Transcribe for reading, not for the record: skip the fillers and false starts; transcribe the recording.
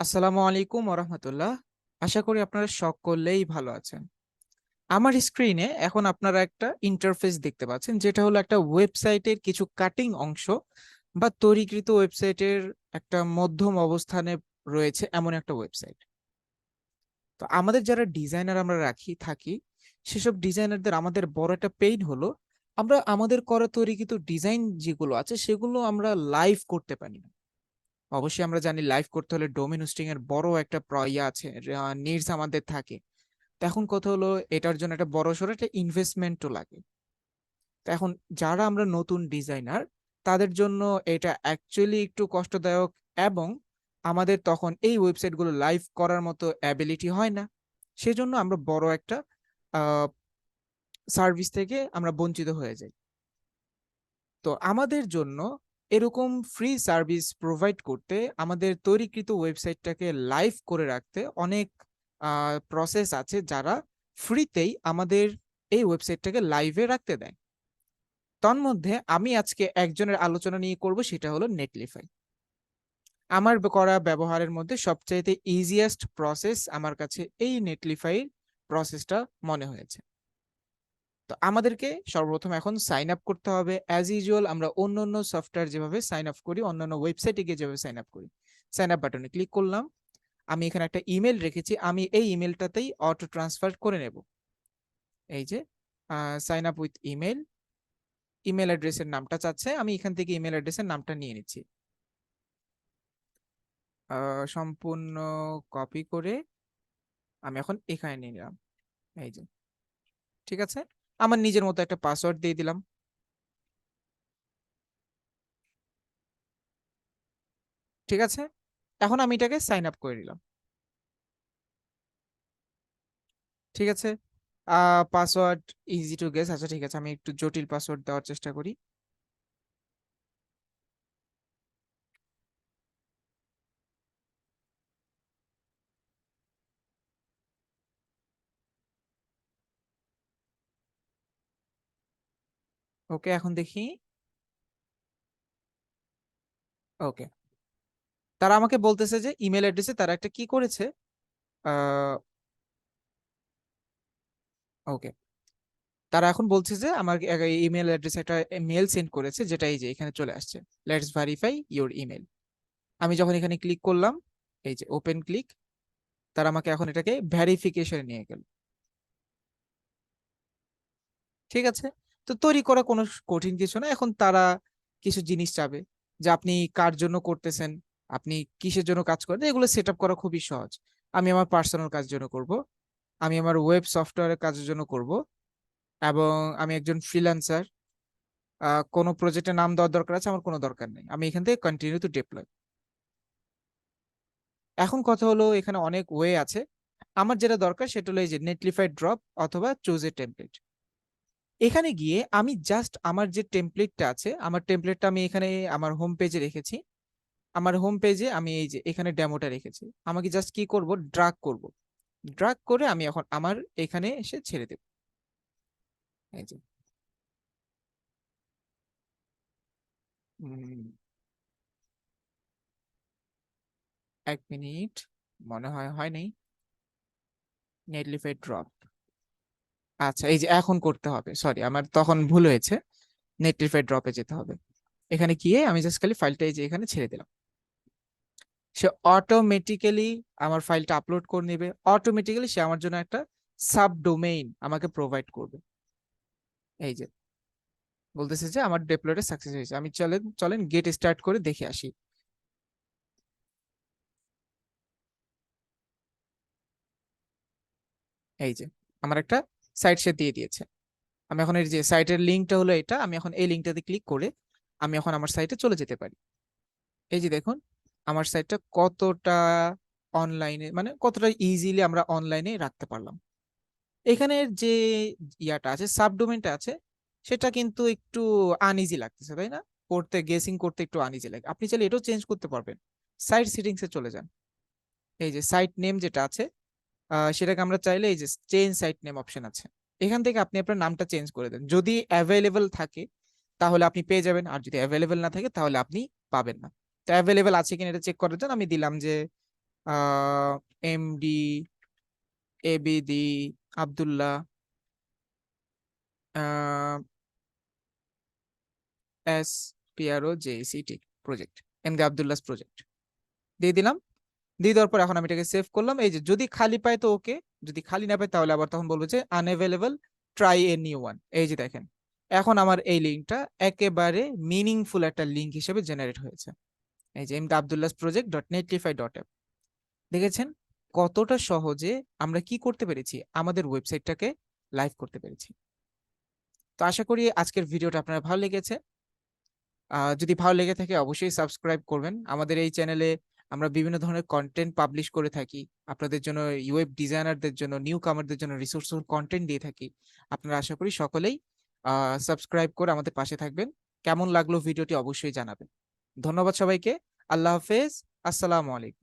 আসসালামু আলাইকুম ওরহমতুল্লাহ। আশা করি আপনারা সকলেই ভালো আছেন। আমার স্ক্রিনে এখন আপনারা একটা ইন্টারফেস দেখতে পাচ্ছেন, যেটা হলো একটা ওয়েবসাইটের কিছু কাটিং অংশ বা তৈরিকৃত ওয়েবসাইটের একটা মধ্যম অবস্থানে রয়েছে এমন একটা ওয়েবসাইট। তো আমাদের যারা ডিজাইনার আমরা থাকি, সেসব ডিজাইনারদের আমাদের বড় একটা পেইন হলো আমরা আমাদের করা তৈরিকৃত ডিজাইন যেগুলো আছে সেগুলো আমরা লাইভ করতে পারি না। অবশ্যই আমরা জানি লাইভ করতে হলে ডোমেন হোস্টিং এর বড় একটা আছে, নিডস আমাদের থাকে। তো এখন কথা হলো এটার জন্য একটা বড় সড়ো একটা ইনভেস্টমেন্টও লাগে। তো এখন যারা আমরা নতুন ডিজাইনার, তাদের জন্য এটা অ্যাকচুয়ালি একটু কষ্টদায়ক, এবং আমাদের তখন এই ওয়েবসাইটগুলো লাইভ করার মতো অ্যাবিলিটি হয় না। সেজন্য আমরা বড় একটা সার্ভিস থেকে আমরা বঞ্চিত হয়ে যাই। তো আমাদের জন্য এরকম ফ্রি সার্ভিস প্রোভাইড করতে, আমাদের তৈরিকৃত ওয়েবসাইটটাকে লাইভ করে রাখতে অনেক প্রসেস আছে, যারা ফ্রিতেই আমাদের এই ওয়েবসাইটটাকে লাইভে রাখতে দেয়। তন্মধ্যে আমি আজকে একজনের আলোচনা নিয়ে করব, সেটা হলো নেটলিফাই। আমার করা ব্যবহারের মধ্যে সবচাইতে ইজিয়েস্ট প্রসেস আমার কাছে এই নেটলিফাই প্রসেসটা মনে হয়েছে। তো আমাদেরকে সর্বপ্রথম এখন সাইন আপ করতে হবে, অ্যাজ ইউজুয়াল আমরা অন্য অন্য সফটওয়্যার যেভাবে সাইন আপ করি, অন্যান্য ওয়েবসাইটে গিয়ে যেভাবে সাইন আপ করি। সাইন আপ বাটনে ক্লিক করলাম। আমি এখানে একটা ইমেল রেখেছি, আমি এই ইমেলটাতেই অটো ট্রান্সফার করে নেব। এই যে sign up with email, email অ্যাড্রেসের নামটা চাচ্ছে, আমি এখান থেকে ইমেল অ্যাড্রেসের নামটা নিয়ে নিচ্ছি। সম্পূর্ণ কপি করে আমি এখন এখানে নিয়ে নিলাম। এই যে, ঠিক আছে, আমার নিজের মতো একটা পাসওয়ার্ড দিয়ে দিলাম। ঠিক আছে, এখন আমি এটাকে সাইন আপ করে নিলাম। ঠিক আছে, পাসওয়ার্ড ইজি টু গেস। আচ্ছা ঠিক আছে, আমি একটু জটিল পাসওয়ার্ড দেওয়ার চেষ্টা করি। ওকে, এখন দেখি। ওকে, তারা আমাকে বলতেছে যে ইমেল অ্যাড্রেসে তারা একটা কি করেছে। ওকে, তারা এখন বলছে যে আমার ইমেল অ্যাড্রেসে একটা মেল সেন্ড করেছে, যেটা এই যে এখানে চলে আসছে, লেটস ভেরিফাই ইওর ইমেল। আমি যখন এখানে ক্লিক করলাম, এই যে ওপেন ক্লিক, তারা আমাকে এখন এটাকে ভেরিফিকেশনে নিয়ে গেল। ঠিক আছে, তো তৈরি করা কোনো কঠিন কিছু না। এখন তারা কিছু জিনিস চাবে, যে আপনি কার জন্য করতেছেন, আপনি কিসের জন্য কাজ করেন, এগুলো সেট আপ করা খুবই সহজ। আমি আমার পার্সোনাল কাজের জন্য করব, আমি আমার ওয়েব সফটওয়্যারের কাজের জন্য করব, এবং আমি একজন ফ্রিল্যান্সার। কোনো প্রজেক্টের নাম দেওয়ার দরকার আছে, আমার কোনো দরকার নেই, আমি এখান থেকে কন্টিনিউ টু ডিপ্লয়। এখন কথা হলো এখানে অনেক ওয়ে আছে। আমার যেটা দরকার সেটা হলো এই যে নেটলিফাই ড্রপ অথবা চুজ এ টেমপ্লেট। এখানে গিয়ে আমি জাস্ট আমার যে টেমপ্লেটটা আছে, আমার টেমপ্লেটটা আমি এখানে আমার হোম পেজে রেখেছি। আমার হোম পেজে আমি এই যে এখানে ডেমোটা রেখেছি, আমাকে জাস্ট কি করব, ড্রাগ করব। ড্রাগ করে আমি এখন আমার এখানে এসে ছেড়ে দেব। এই যে, উম, 1 মিনিট, মনে হয় হয়নি। নেটলিফাই ড্রপ, আচ্ছা এই যে এখন করতে হবে, সরি আমার তখন ভুল হয়েছে। নেটলিফাই ড্রপে যেতে হবে, এখানে গিয়ে আমি জাস্ট খালি ফাইলটা এই যে এখানে ছেড়ে দিলাম। সে অটোমেটিক্যালি আমার ফাইলটা আপলোড করে নেবে, অটোমেটিক্যালি সে আমার জন্য একটা সাব ডোমেইন আমাকে প্রোভাইড করবে। এই যে বলতেছে যে আমার ডেপ্লয়টা সাকসেস হয়েছে, আমি চলেন চলেন গেট স্টার্ট করে দেখে আসি। এই যে আমার একটা সাইট সে দিয়ে দিয়েছে। আমি এখন এই যে সাইটের লিঙ্কটা হলো এটা, আমি এখন এই লিঙ্কটাতে ক্লিক করে আমি এখন আমার সাইটে চলে যেতে পারি। এই যে দেখুন, আমার সাইটটা কতটা অনলাইনে, মানে কতটা ইজিলি আমরা অনলাইনে রাখতে পারলাম। এখানের যে ইয়াটা আছে, সাবডোমেনটা আছে, সেটা কিন্তু একটু আনইজি লাগতেছে, তাই না? করতে গেসিং করতে একটু আনইজি লাগে। আপনি চাইলে এটাও চেঞ্জ করতে পারবেন। সাইট সেটিংসে চলে যান, এই যে সাইট নেম যেটা আছে, সেটাকে আমরা চাইলে এই যে চেঞ্জ সাইট নেম অপশন আছে, এখান থেকে আপনি আপনার নামটা চেঞ্জ করে দেন। যদি অ্যাভেলেবল থাকে তাহলে আপনি পেয়ে যাবেন, আর যদি অ্যাভেলেবল না থাকে তাহলে আপনি পাবেন না। তো অ্যাভেলেবল আছে কিনা এটা চেক করার জন্য আমি দিলাম যে MD ABD Abdullah S PRO JCT project, MD Abdullahs project দিয়ে দিলাম। দিয়ে দেওয়ার পর এখন আমি এটাকে সেভ করলাম। এই যে যদি খালি পাই তো ওকে, যদি খালি না পাই তাহলে আবার তখন বলবো যে unavailable, try a new one. এই যে দেখেন এখন আমার এই লিঙ্কটা একেবারে মিনিংফুল একটা লিঙ্ক হিসেবে জেনারেট হয়েছে। এই যে MD Abdullahs project dot Netlify dot app. দেখেছেন কতটা সহজে আমরা কি করতে পেরেছি, আমাদের ওয়েবসাইটটাকে লাইভ করতে পেরেছি। তো আশা করি আজকের ভিডিওটা আপনার ভালো লেগেছে। যদি ভালো লেগে থাকে অবশ্যই সাবস্ক্রাইব করবেন। আমাদের এই চ্যানেলে আমরা বিভিন্ন ধরনের কন্টেন্ট পাবলিশ করে থাকি, আপনাদের জন্য, ওয়েব ডিজাইনারদের জন্য, নিউ কামারদের জন্য রিসোর্সফুল কন্টেন্ট দিয়ে থাকি। আপনারা আশা করি সকলেই সাবস্ক্রাইব করে আমাদের পাশে থাকবেন। কেমন লাগলো ভিডিওটি অবশ্যই জানাবেন। ধন্যবাদ সবাইকে। আল্লাহ হাফেজ। আসসালামু আলাইকুম।